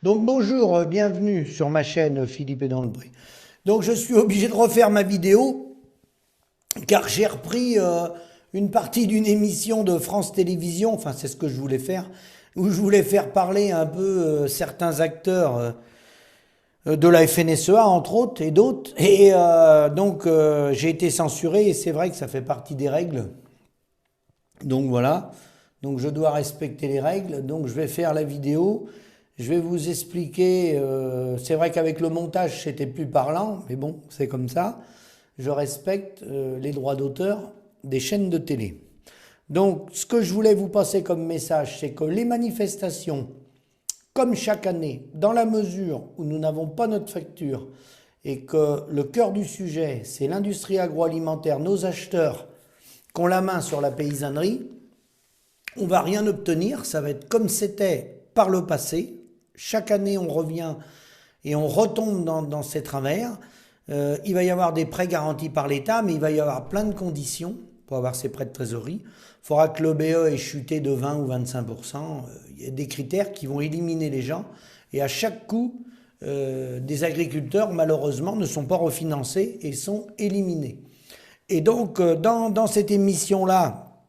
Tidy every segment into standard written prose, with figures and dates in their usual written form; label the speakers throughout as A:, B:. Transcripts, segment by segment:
A: Donc bonjour, bienvenue sur ma chaîne Philippe est dans le Brie. Donc je suis obligé de refaire ma vidéo car j'ai repris une partie d'une émission de France Télévisions, enfin c'est ce que je voulais faire, où je voulais faire parler un peu certains acteurs de la FNSEA entre autres et d'autres. Et j'ai été censuré et c'est vrai que ça fait partie des règles. Donc voilà, donc je dois respecter les règles, donc je vais faire la vidéo. Je vais vous expliquer, c'est vrai qu'avec le montage c'était plus parlant, mais bon, c'est comme ça. Je respecte les droits d'auteur des chaînes de télé. Donc ce que je voulais vous passer comme message, c'est que les manifestations, comme chaque année, dans la mesure où nous n'avons pas notre facture et que le cœur du sujet, c'est l'industrie agroalimentaire, nos acheteurs qui ont la main sur la paysannerie, on ne va rien obtenir, ça va être comme c'était par le passé. Chaque année, on revient et on retombe dans ces travers. Il va y avoir des prêts garantis par l'État, mais il va y avoir plein de conditions pour avoir ces prêts de trésorerie. Il faudra que l'OBE ait chuté de 20 ou 25%. Il y a des critères qui vont éliminer les gens. Et à chaque coup, des agriculteurs, malheureusement, ne sont pas refinancés et sont éliminés. Et donc, dans cette émission-là,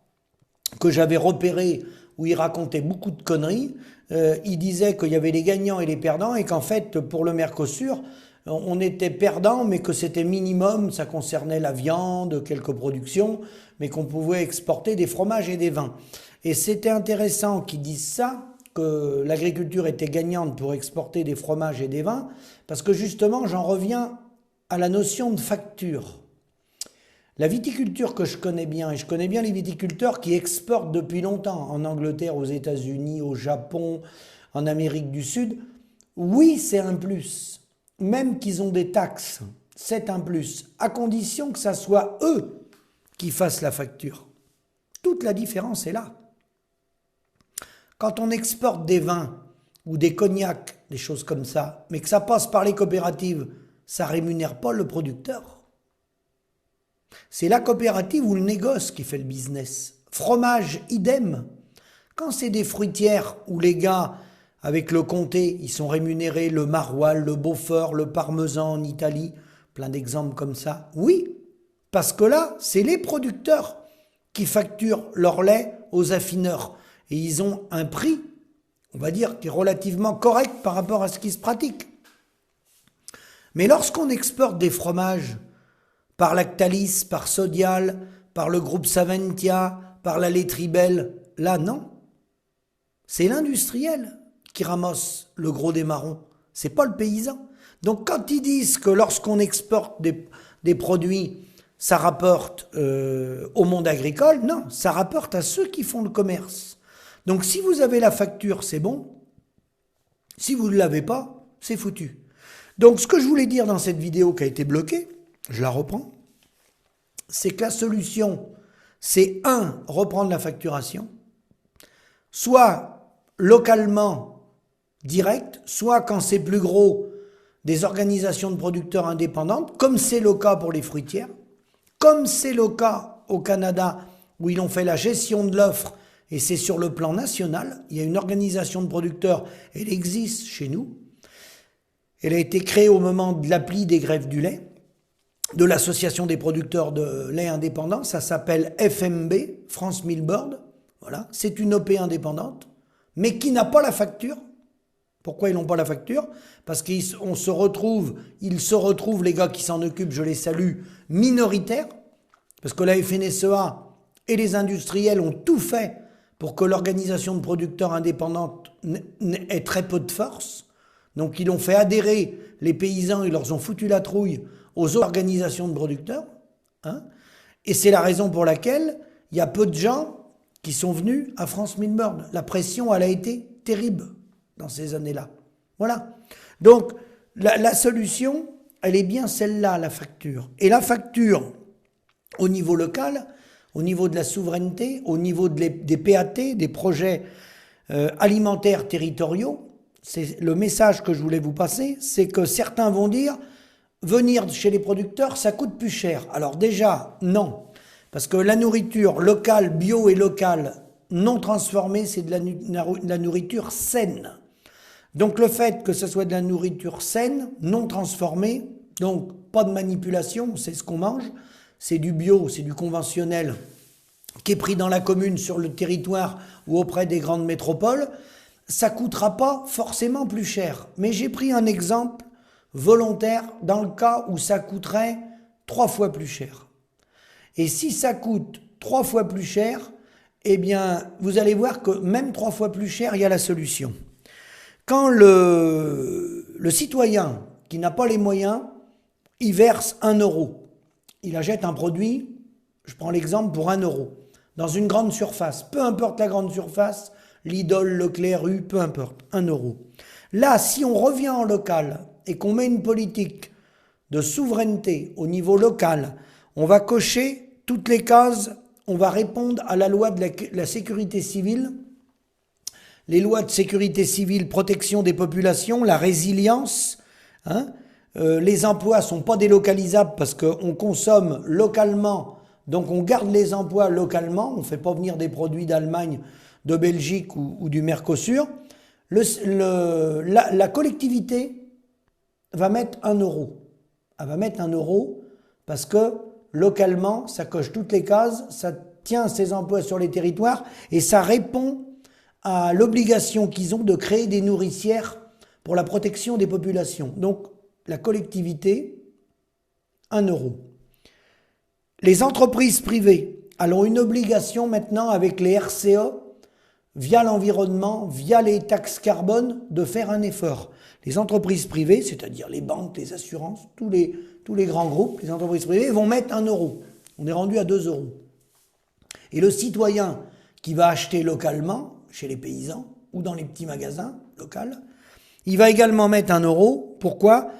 A: que j'avais repérée, où il racontait beaucoup de conneries, il disait qu'il y avait les gagnants et les perdants et qu'en fait, pour le Mercosur, on était perdant, mais que c'était minimum, ça concernait la viande, quelques productions, mais qu'on pouvait exporter des fromages et des vins. Et c'était intéressant qu'ils disent ça, que l'agriculture était gagnante pour exporter des fromages et des vins, parce que justement, j'en reviens à la notion de facture. La viticulture que je connais bien, et je connais bien les viticulteurs qui exportent depuis longtemps, en Angleterre, aux États-Unis, au Japon, en Amérique du Sud, oui, c'est un plus. Même qu'ils ont des taxes, c'est un plus, à condition que ça soit eux qui fassent la facture. Toute la différence est là. Quand on exporte des vins ou des cognacs, des choses comme ça, mais que ça passe par les coopératives, ça ne rémunère pas le producteur. C'est la coopérative ou le négoce qui fait le business. Fromage, idem. Quand c'est des fruitières où les gars, avec le comté, ils sont rémunérés, le maroilles, le beaufort, le parmesan en Italie, plein d'exemples comme ça, oui, parce que là, c'est les producteurs qui facturent leur lait aux affineurs. Et ils ont un prix, on va dire, qui est relativement correct par rapport à ce qui se pratique. Mais lorsqu'on exporte des fromages, par Lactalis, par Sodial, par le groupe Saventia, par la laiterie Belle, là non. C'est l'industriel qui ramasse le gros des marrons, c'est pas le paysan. Donc quand ils disent que lorsqu'on exporte des produits, ça rapporte au monde agricole, non, ça rapporte à ceux qui font le commerce. Donc si vous avez la facture, c'est bon. Si vous ne l'avez pas, c'est foutu. Donc ce que je voulais dire dans cette vidéo qui a été bloquée, je la reprends, c'est que la solution, c'est reprendre la facturation, soit localement, direct, soit quand c'est plus gros, des organisations de producteurs indépendantes, comme c'est le cas pour les fruitières, comme c'est le cas au Canada, où ils ont fait la gestion de l'offre, et c'est sur le plan national, il y a une organisation de producteurs, elle existe chez nous, elle a été créée au moment de l'appli des grèves du lait, de l'association des producteurs de lait indépendants, ça s'appelle FMB, France Milk Board, voilà, c'est une OP indépendante, mais qui n'a pas la facture. Pourquoi ils n'ont pas la facture? Parce qu'ils se retrouvent, les gars qui s'en occupent, je les salue, minoritaires, parce que la FNSEA et les industriels ont tout fait pour que l'organisation de producteurs indépendante ait très peu de force. Donc ils ont fait adhérer les paysans, ils leur ont foutu la trouille aux organisations de producteurs. Hein, et c'est la raison pour laquelle il y a peu de gens qui sont venus à France Milk Board. La pression, elle a été terrible dans ces années-là. Voilà. Donc la solution, elle est bien celle-là, la facture. Et la facture, au niveau local, au niveau de la souveraineté, au niveau des PAT, des projets alimentaires territoriaux, c'est le message que je voulais vous passer, c'est que certains vont dire venir chez les producteurs, ça coûte plus cher. Alors déjà, non. Parce que la nourriture locale, bio et locale, non transformée, c'est de la nourriture saine. Donc le fait que ce soit de la nourriture saine, non transformée, donc pas de manipulation, c'est ce qu'on mange, c'est du bio, c'est du conventionnel qui est pris dans la commune, sur le territoire ou auprès des grandes métropoles, ça ne coûtera pas forcément plus cher. Mais j'ai pris un exemple volontaire dans le cas où ça coûterait 3 fois plus cher. Et si ça coûte 3 fois plus cher, eh bien, vous allez voir que même 3 fois plus cher, il y a la solution. Quand le citoyen qui n'a pas les moyens, il verse 1 euro. Il achète un produit, je prends l'exemple pour 1 euro, dans une grande surface. Peu importe la grande surface, Lidl, Leclerc, U, peu importe, 1 euro. Là, si on revient en local et qu'on met une politique de souveraineté au niveau local, on va cocher toutes les cases, on va répondre à la loi de la sécurité civile, les lois de sécurité civile, protection des populations, la résilience, les emplois ne sont pas délocalisables parce qu'on consomme localement, donc on garde les emplois localement, on ne fait pas venir des produits d'Allemagne, de Belgique ou du Mercosur. La collectivité va mettre 1 euro. Elle va mettre 1 euro parce que localement, ça coche toutes les cases, ça tient ses emplois sur les territoires et ça répond à l'obligation qu'ils ont de créer des nourricières pour la protection des populations. Donc, la collectivité, 1 euro. Les entreprises privées, elles ont une obligation maintenant avec les RCE, via l'environnement, via les taxes carbone, de faire un effort. Les entreprises privées, c'est-à-dire les banques, les assurances, tous les grands groupes, les entreprises privées vont mettre 1 euro. On est rendu à 2 euros. Et le citoyen qui va acheter localement, chez les paysans ou dans les petits magasins locaux, il va également mettre 1 euro. Pourquoi ?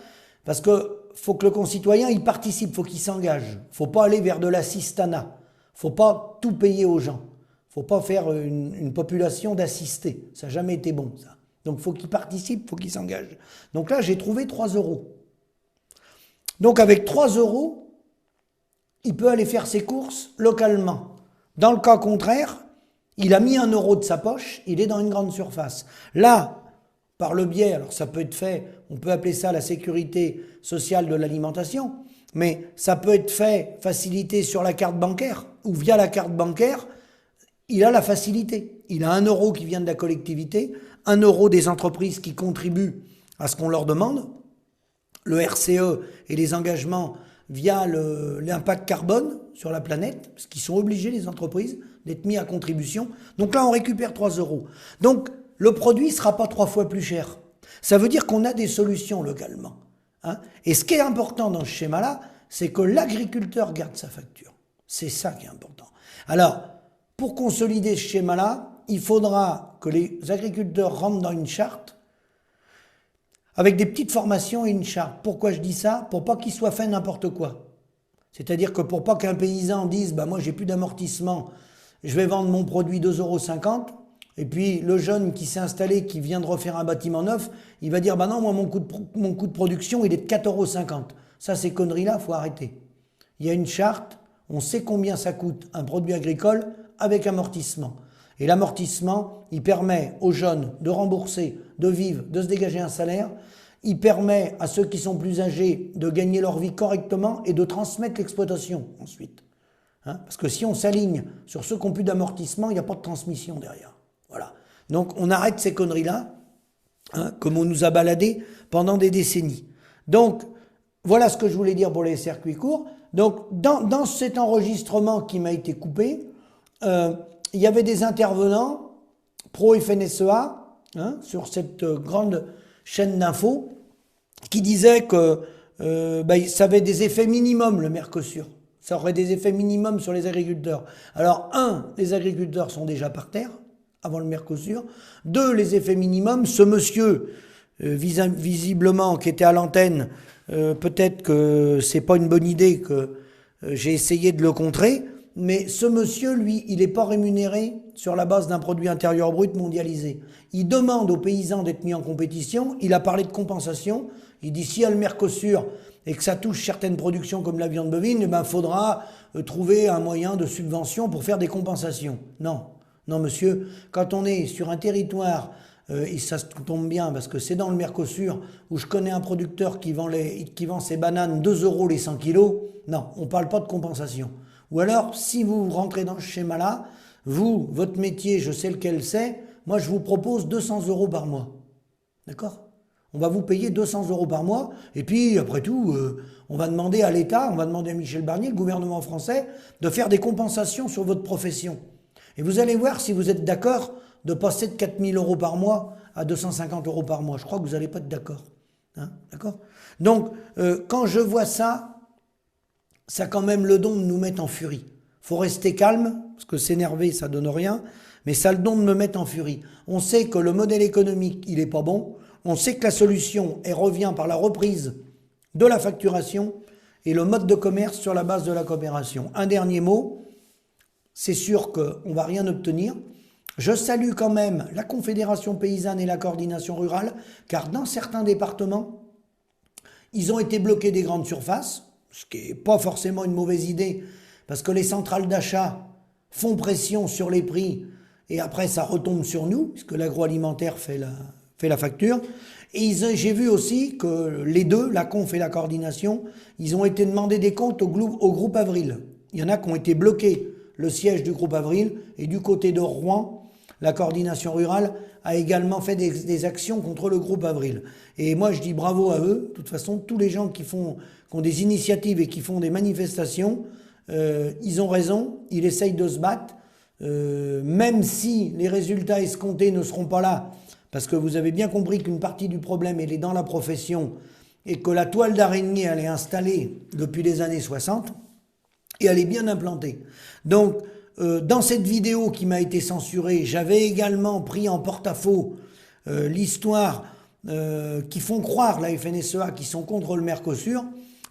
A: Parce que faut que le concitoyen il participe, faut qu'il s'engage. Faut pas aller vers de l'assistanat. Faut pas tout payer aux gens. Faut pas faire une population d'assistés. Ça n'a jamais été bon, ça. Donc faut qu'il participe, faut qu'il s'engage. Donc là, j'ai trouvé 3 euros. Donc avec 3 euros, il peut aller faire ses courses localement. Dans le cas contraire, il a mis 1 euro de sa poche, il est dans une grande surface. Là, par le biais, alors ça peut être fait, on peut appeler ça la sécurité sociale de l'alimentation, mais ça peut être fait, facilité sur la carte bancaire, ou via la carte bancaire, il a la facilité. Il a 1 euro qui vient de la collectivité, 1 euro des entreprises qui contribuent à ce qu'on leur demande, le RCE et les engagements via l'impact carbone sur la planète, parce qu'ils sont obligés, les entreprises, d'être mis à contribution. Donc là, on récupère 3 euros. Donc, le produit ne sera pas 3 fois plus cher. Ça veut dire qu'on a des solutions localement. Et ce qui est important dans ce schéma-là, c'est que l'agriculteur garde sa facture. C'est ça qui est important. Alors, pour consolider ce schéma-là, il faudra que les agriculteurs rentrent dans une charte avec des petites formations et une charte. Pourquoi je dis ça ? Pour pas qu'il soit fait n'importe quoi. C'est-à-dire que pour pas qu'un paysan dise « moi j'ai plus d'amortissement, je vais vendre mon produit 2,50 €, et puis le jeune qui s'est installé, qui vient de refaire un bâtiment neuf, il va dire « non, moi mon coût de production il est de 4,50 €. Ça, ces conneries-là, il faut arrêter. Il y a une charte, on sait combien ça coûte un produit agricole avec amortissement. Et l'amortissement, il permet aux jeunes de rembourser, de vivre, de se dégager un salaire. Il permet à ceux qui sont plus âgés de gagner leur vie correctement et de transmettre l'exploitation ensuite. Parce que si on s'aligne sur ceux qui n'ont plus d'amortissement, il n'y a pas de transmission derrière. Voilà. Donc on arrête ces conneries-là, comme on nous a baladé pendant des décennies. Donc voilà ce que je voulais dire pour les circuits courts. Donc dans cet enregistrement qui m'a été coupé, il y avait des intervenants pro-FNSEA sur cette grande chaîne d'infos qui disaient que ça avait des effets minimums, le Mercosur. Ça aurait des effets minimums sur les agriculteurs. Alors, 1, les agriculteurs sont déjà par terre avant le Mercosur. 2, les effets minimums. Ce monsieur, visiblement, qui était à l'antenne, peut-être que c'est pas une bonne idée que j'ai essayé de le contrer. Mais ce monsieur, lui, il n'est pas rémunéré sur la base d'un produit intérieur brut mondialisé. Il demande aux paysans d'être mis en compétition. Il a parlé de compensation. Il dit s'il y a le Mercosur et que ça touche certaines productions comme la viande bovine, il faudra trouver un moyen de subvention pour faire des compensations. Non, monsieur, quand on est sur un territoire et ça tombe bien parce que c'est dans le Mercosur où je connais un producteur qui vend ses bananes 2 euros les 100 kilos. Non, on ne parle pas de compensation. Ou alors, si vous rentrez dans ce schéma-là, vous, votre métier, je sais lequel c'est, moi je vous propose 200 euros par mois. D'accord ? On va vous payer 200 euros par mois, et puis après tout, on va demander à l'État, on va demander à Michel Barnier, le gouvernement français, de faire des compensations sur votre profession. Et vous allez voir si vous êtes d'accord de passer de 4 000 euros par mois à 250 euros par mois. Je crois que vous n'allez pas être d'accord. Hein, d'accord ? Donc, quand je vois ça, ça a quand même le don de nous mettre en furie. Faut rester calme, parce que s'énerver, ça donne rien, mais ça a le don de me mettre en furie. On sait que le modèle économique, il est pas bon. On sait que la solution, elle revient par la reprise de la facturation et le mode de commerce sur la base de la coopération. Un dernier mot, c'est sûr qu'on ne va rien obtenir. Je salue quand même la Confédération paysanne et la coordination rurale, car dans certains départements, ils ont été bloqués des grandes surfaces, ce qui n'est pas forcément une mauvaise idée, parce que les centrales d'achat font pression sur les prix, et après ça retombe sur nous, puisque l'agroalimentaire fait la facture. Et j'ai vu aussi que les deux, la conf et la coordination, ils ont été demandés des comptes au groupe Avril. Il y en a qui ont été bloqués, le siège du groupe Avril, et du côté de Rouen, la coordination rurale a également fait des actions contre le groupe Avril. Et moi je dis bravo à eux. De toute façon, tous les gens qui ont des initiatives et qui font des manifestations, ils ont raison, ils essayent de se battre, même si les résultats escomptés ne seront pas là, parce que vous avez bien compris qu'une partie du problème, elle est dans la profession, et que la toile d'araignée, elle est installée depuis les années 60, et elle est bien implantée. Donc, dans cette vidéo qui m'a été censurée, j'avais également pris en porte-à-faux l'histoire qui font croire la FNSEA qui sont contre le Mercosur.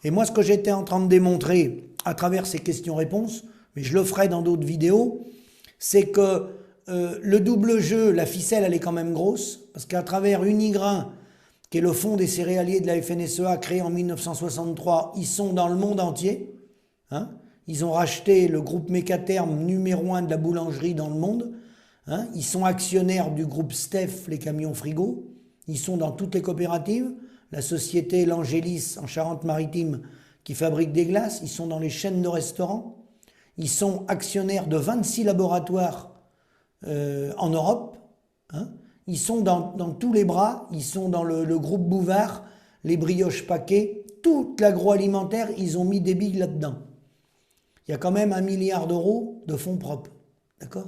A: Et moi, ce que j'étais en train de démontrer à travers ces questions-réponses, mais je le ferai dans d'autres vidéos, c'est que le double jeu, la ficelle, elle est quand même grosse, parce qu'à travers Unigrain, qui est le fonds des céréaliers de la FNSEA créé en 1963, ils sont dans le monde entier. Hein, ils ont racheté le groupe Mécaterme numéro 1 de la boulangerie dans le monde. Hein, ils sont actionnaires du groupe Steph, les camions frigo. Ils sont dans toutes les coopératives. La société L'Angélis en Charente-Maritime qui fabrique des glaces. Ils sont dans les chaînes de restaurants. Ils sont actionnaires de 26 laboratoires en Europe. Hein. Ils sont dans tous les bras. Ils sont dans le groupe Bouvard, les brioches paquets. Tout l'agroalimentaire, ils ont mis des billes là-dedans. Il y a quand même 1 milliard d'euros de fonds propres. D'accord ?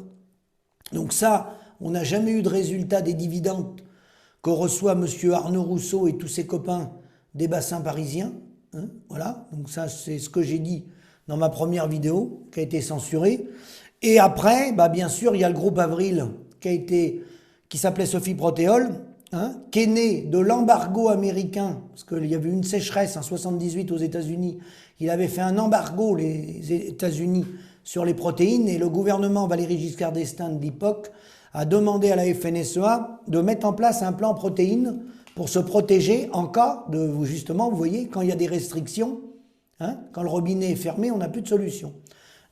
A: Donc ça, on n'a jamais eu de résultat des dividendes que reçoit M. Arnaud Rousseau et tous ses copains des bassins parisiens. Hein, voilà, donc ça c'est ce que j'ai dit dans ma première vidéo qui a été censurée. Et après, bah bien sûr, il y a le groupe Avril qui s'appelait Sophie Protéol, hein, qui est né de l'embargo américain, parce qu'il y avait une sécheresse en 78 aux États-Unis. Il avait fait un embargo, les États-Unis, sur les protéines, et le gouvernement Valéry Giscard d'Estaing de l'époque a demandé à la FNSEA de mettre en place un plan protéines pour se protéger en cas de, justement, vous voyez, quand il y a des restrictions, hein, quand le robinet est fermé, on n'a plus de solution.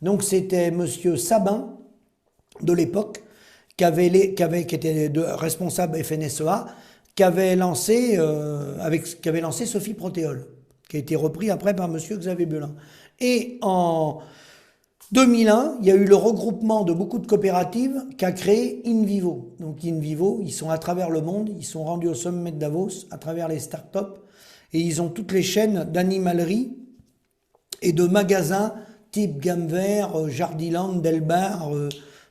A: Donc c'était M. Sabin, de l'époque, qui était responsable FNSEA, qui avait lancé Sophie Protéol, qui a été repris après par M. Xavier Belin. Et en 2001, il y a eu le regroupement de beaucoup de coopératives qui a créé InVivo. Donc InVivo, ils sont à travers le monde, ils sont rendus au sommet de Davos, à travers les startups, et ils ont toutes les chaînes d'animalerie et de magasins type Gamme Vert, Jardiland, Delbar,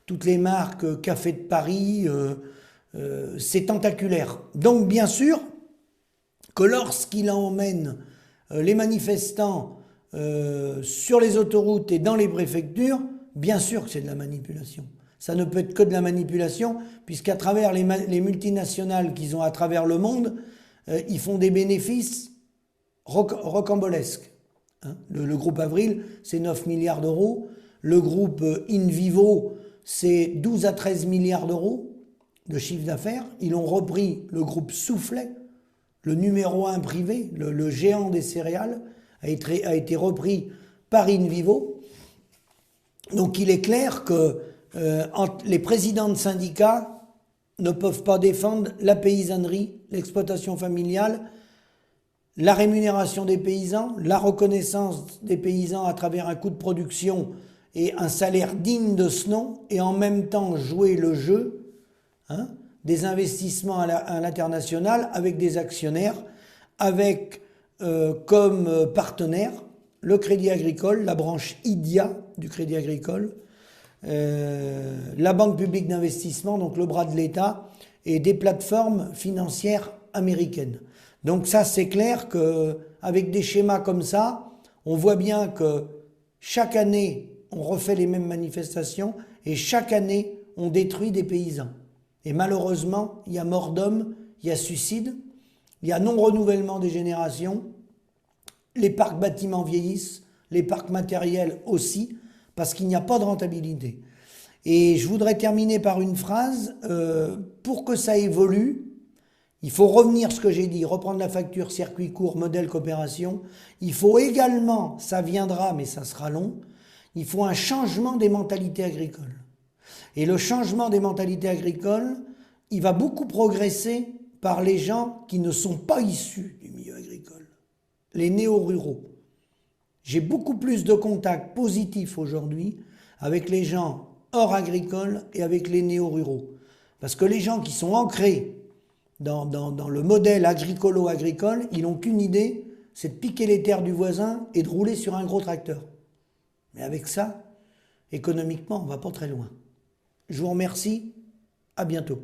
A: toutes les marques, Café de Paris, c'est tentaculaire. Donc bien sûr que lorsqu'il emmène les manifestants sur les autoroutes et dans les préfectures, bien sûr que c'est de la manipulation. Ça ne peut être que de la manipulation, puisqu'à travers les multinationales qu'ils ont à travers le monde, ils font des bénéfices rocambolesques. Hein, le groupe Avril, c'est 9 milliards d'euros. Le groupe InVivo, c'est 12 à 13 milliards d'euros de chiffre d'affaires. Ils ont repris le groupe Soufflet, le numéro 1 privé, le géant des céréales, a été repris par InVivo. Donc il est clair que entre les présidents de syndicats ne peuvent pas défendre la paysannerie, l'exploitation familiale, la rémunération des paysans, la reconnaissance des paysans à travers un coût de production et un salaire digne de ce nom, et en même temps jouer le jeu des investissements à l'international avec des actionnaires, avec comme partenaire le Crédit Agricole, la branche IDIA du Crédit Agricole, la Banque publique d'investissement, donc le bras de l'État, et des plateformes financières américaines. Donc ça, c'est clair qu'avec des schémas comme ça, on voit bien que chaque année, on refait les mêmes manifestations et chaque année, on détruit des paysans. Et malheureusement, il y a mort d'hommes, il y a suicide, il y a non-renouvellement des générations, les parcs bâtiments vieillissent, les parcs matériels aussi, parce qu'il n'y a pas de rentabilité. Et je voudrais terminer par une phrase, pour que ça évolue, il faut revenir ce que j'ai dit, reprendre la facture, circuit court, modèle coopération. Il faut également, ça viendra mais ça sera long, il faut un changement des mentalités agricoles. Et le changement des mentalités agricoles, il va beaucoup progresser par les gens qui ne sont pas issus du milieu agricole, les néo-ruraux. J'ai beaucoup plus de contacts positifs aujourd'hui avec les gens hors agricole et avec les néo-ruraux. Parce que les gens qui sont ancrés dans le modèle agricolo-agricole, ils n'ont qu'une idée, c'est de piquer les terres du voisin et de rouler sur un gros tracteur. Mais avec ça, économiquement, on ne va pas très loin. Je vous remercie, à bientôt.